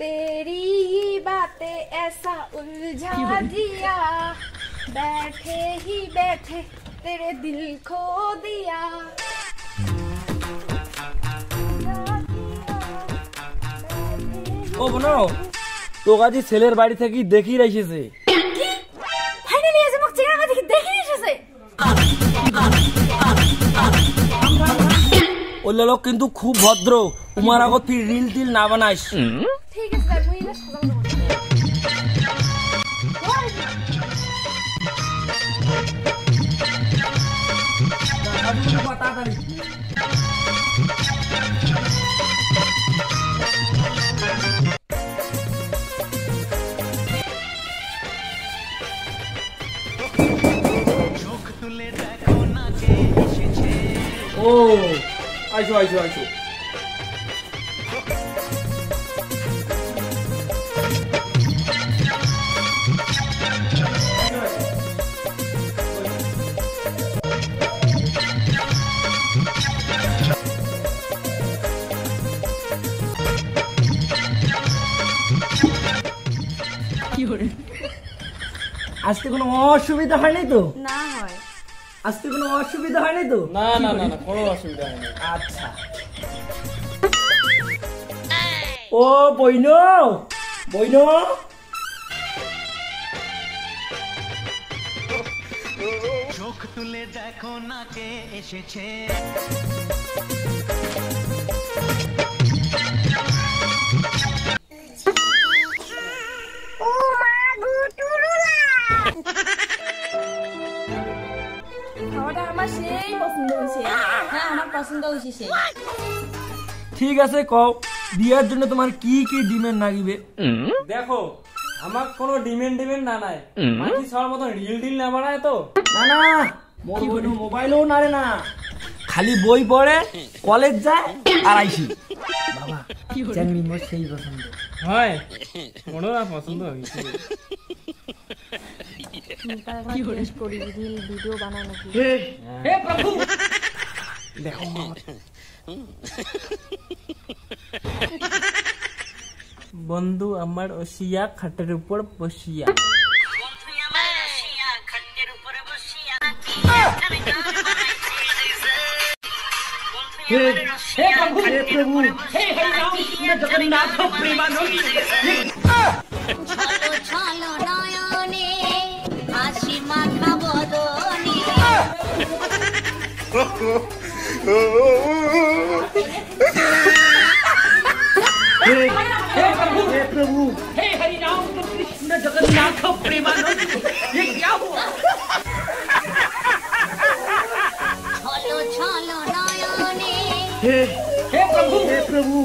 तेरी बातें ऐसा उलझा दिया, बैठे ही बैठे तेरे दिल खो दिया। ও বোনো, তোকে আজ ছেলের বাড়ি থেকে দেখি রেখেছে। কি ফাইনালি এসে মোক চিংড়া দেখি দেখি এসেছে। ওই লোক কিন্তু খুব ভদ্র, উমার আগত তুই রিল টিল না বানাইস। ঠিক আছে স্যার, মুই না সাজাও দেব। তাড়াতাড়ি ও আইসো আইসো আইসো। আজকে কোনো অসুবিধা হয়নি তো? না হয়। আজকে কোনো অসুবিধা হয়নি তো? না না না না, কোনো অসুবিধা হয়নি। আচ্ছা। ও বইন বইন, চোখ তুলে দেখো না কে এসেছে। খাওয়াটা আমার সেই পছন্দ হয়েছে। হ্যাঁ আমার পছন্দ হয়েছে সেই। ঠিক আছে কও, বিয়ার জন্য তোমার কি কি ডিমান্ড লাগিবে? দেখো, আমার কোনো ডিমেন্ড না নাই, মাটি সবার মতন রিল টিল না বানায় তো। না না, মোর বইন মোবাইলও নারে না, খালি বই পড়ে, কলেজ যায় আর আইসি। বাবা চাংড়ি মোর সেই পছন্দ হয়, কোনো না পছন্দ হয়েছে। কি করি রিল ভিডিও বানায় নাকি? হে প্রভু, দেখো বন্ধু আমার ওসিয়া খাটের উপর বসিয়া। হে প্রভু, হে প্রভু, হে হরি রাম জগন্নাথ প্রেমানন্দ। ছলো ছলো নয়নে হাসি মাখা বদনে। हे प्रभु, हे हरि राम कृष्ण जगन्नाथ प्रेमानंद, ये क्या हुआ? ছলো ছলো নয়নে हे प्रभु,